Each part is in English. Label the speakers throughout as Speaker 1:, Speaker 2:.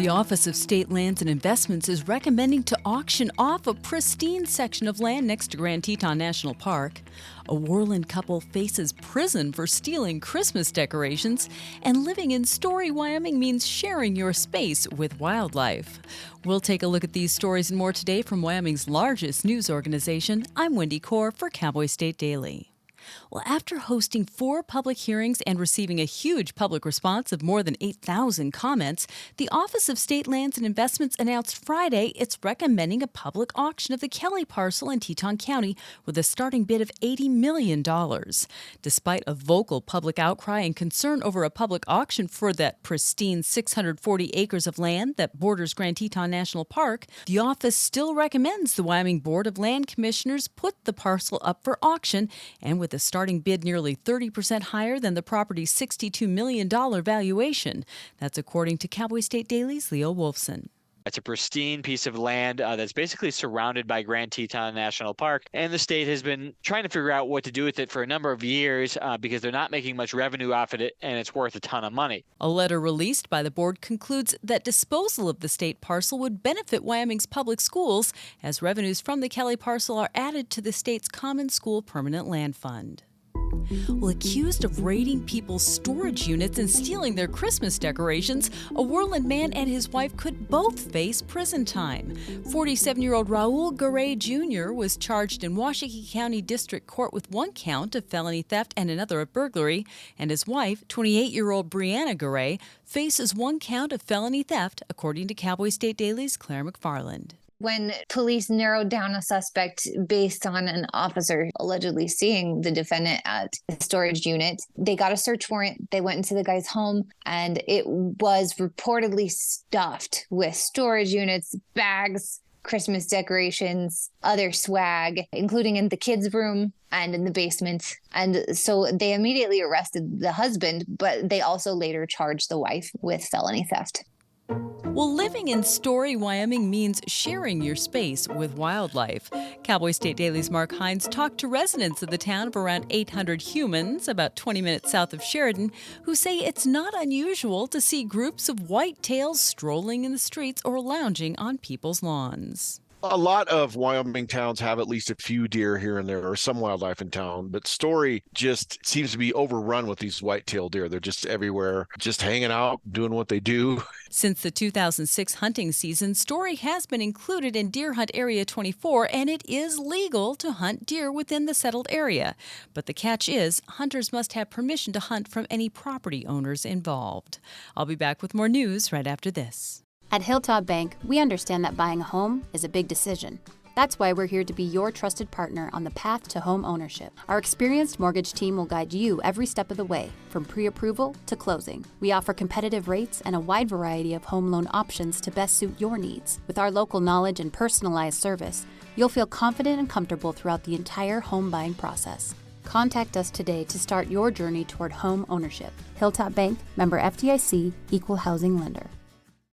Speaker 1: The Office of State Lands and Investments is recommending to auction off a pristine section of land next to Grand Teton National Park. A Worland couple faces prison for stealing Christmas decorations, and living in Story, Wyoming means sharing your space with wildlife. We'll take a look at these stories and more today from Wyoming's largest news organization. I'm Wendy Corr for Cowboy State Daily. Well, after hosting 4 public hearings and receiving a huge public response of more than 8,000 comments, the Office of State Lands and Investments announced Friday it's recommending a public auction of the Kelly parcel in Teton County with a starting bid of $80 million. Despite a vocal public outcry and concern over a public auction for that pristine 640 acres of land that borders Grand Teton National Park, the office still recommends the Wyoming Board of Land Commissioners put the parcel up for auction, and with a starting bid nearly 30% higher than the property's $62 million valuation. That's according to Cowboy State Daily's Leo Wolfson.
Speaker 2: It's a pristine piece of land that's basically surrounded by Grand Teton National Park, and the state has been trying to figure out what to do with it for a number of years because they're not making much revenue off of it, and it's worth a ton of money.
Speaker 1: A letter released by the board concludes that disposal of the state parcel would benefit Wyoming's public schools, as revenues from the Kelly parcel are added to the state's Common School Permanent Land Fund. Well, accused of raiding people's storage units and stealing their Christmas decorations, a Worland man and his wife could both face prison time. 47-year-old Raul Garay Jr. was charged in Washakie County District Court with 1 count of felony theft and another of burglary, and his wife, 28-year-old Brianna Garay, faces 1 count of felony theft, according to Cowboy State Daily's Claire McFarland.
Speaker 3: When police narrowed down a suspect based on an officer allegedly seeing the defendant at a storage unit, they got a search warrant. They went into the guy's home, and it was reportedly stuffed with storage units, bags, Christmas decorations, other swag, including in the kids' room and in the basement. And so they immediately arrested the husband, but they also later charged the wife with felony theft.
Speaker 1: Well, living in Story, Wyoming means sharing your space with wildlife. Cowboy State Daily's Mark Hines talked to residents of the town of around 800 humans, about 20 minutes south of Sheridan, who say it's not unusual to see groups of white-tails strolling in the streets or lounging on people's lawns.
Speaker 4: A lot of Wyoming towns have at least a few deer here and there, or some wildlife in town, but Story just seems to be overrun with these white-tailed deer. They're just everywhere, just hanging out, doing what they do.
Speaker 1: Since the 2006 hunting season, Story has been included in Deer Hunt Area 24, and it is legal to hunt deer within the settled area. But the catch is, hunters must have permission to hunt from any property owners involved. I'll be back with more news right after this.
Speaker 5: At Hilltop Bank, we understand that buying a home is a big decision. That's why we're here to be your trusted partner on the path to home ownership. Our experienced mortgage team will guide you every step of the way, from pre-approval to closing. We offer competitive rates and a wide variety of home loan options to best suit your needs. With our local knowledge and personalized service, you'll feel confident and comfortable throughout the entire home buying process. Contact us today to start your journey toward home ownership. Hilltop Bank, member FDIC, equal housing lender.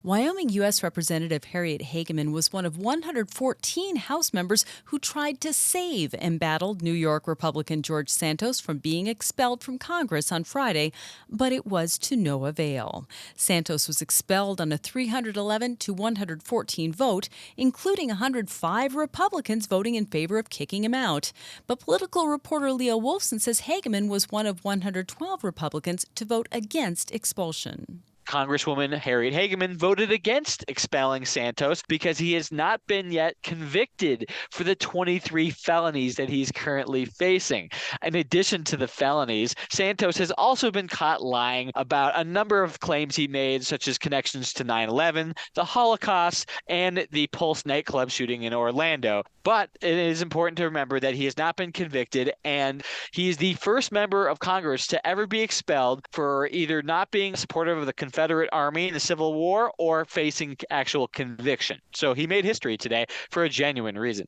Speaker 1: Wyoming U.S. Representative Harriet Hegman was one of 114 House members who tried to save embattled New York Republican George Santos from being expelled from Congress on Friday, but it was to no avail. Santos was expelled on a 311 to 114 vote, including 105 Republicans voting in favor of kicking him out. But political reporter Leo Wolfson says Hegman was one of 112 Republicans to vote against expulsion.
Speaker 2: Congresswoman Harriet Hegman voted against expelling Santos because he has not been yet convicted for the 23 felonies that he's currently facing. In addition to the felonies, Santos has also been caught lying about a number of claims he made, such as connections to 9/11, the Holocaust, and the Pulse nightclub shooting in Orlando. But it is important to remember that he has not been convicted, and he is the first member of Congress to ever be expelled for either not being supportive of the Confederate Army in the Civil War or facing actual conviction. So he made history today for a genuine reason.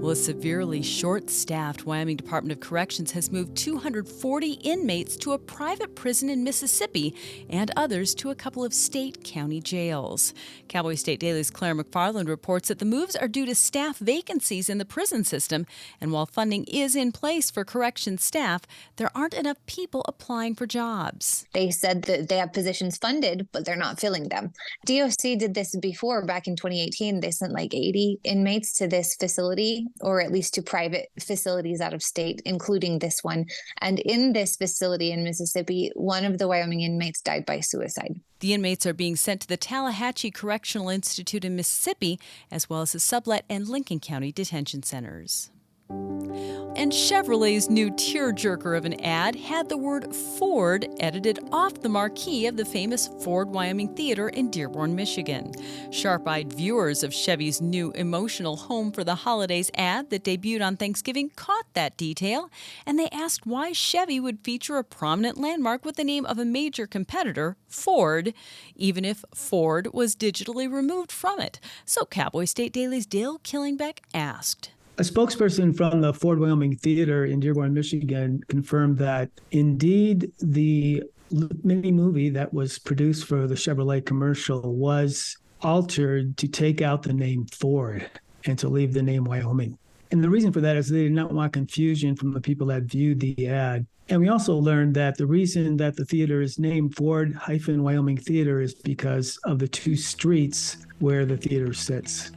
Speaker 1: Well, a severely short-staffed Wyoming Department of Corrections has moved 240 inmates to a private prison in Mississippi and others to a couple of state county jails. Cowboy State Daily's Claire McFarland reports that the moves are due to staff vacancies in the prison system, and while funding is in place for corrections staff, there aren't enough people applying for jobs.
Speaker 3: They said that they have positions funded, but they're not filling them. DOC did this before. Back in 2018, they sent like 80 inmates to this facility, or at least to private facilities out of state, including this one. And in this facility in Mississippi, one of the Wyoming inmates died by suicide.
Speaker 1: The inmates are being sent to the Tallahatchie Correctional Institute in Mississippi, as well as the Sublette and Lincoln County detention centers. And Chevrolet's new tearjerker of an ad had the word Ford edited off the marquee of the famous Ford Wyoming Theater in Dearborn, Michigan. Sharp-eyed viewers of Chevy's new emotional Home for the Holidays ad that debuted on Thanksgiving caught that detail, and they asked why Chevy would feature a prominent landmark with the name of a major competitor, Ford, even if Ford was digitally removed from it. So Cowboy State Daily's Dale Killingbeck asked.
Speaker 6: A spokesperson from the Ford Wyoming Theater in Dearborn, Michigan, confirmed that indeed the mini movie that was produced for the Chevrolet commercial was altered to take out the name Ford and to leave the name Wyoming. And the reason for that is they did not want confusion from the people that viewed the ad. And we also learned that the reason that the theater is named Ford-Wyoming Theater is because of the two streets where the theater sits.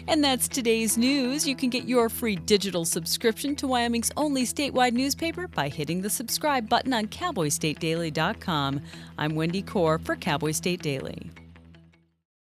Speaker 1: And that's today's news. You can get your free digital subscription to Wyoming's only statewide newspaper by hitting the subscribe button on CowboyStateDaily.com. I'm Wendy Core for Cowboy State Daily.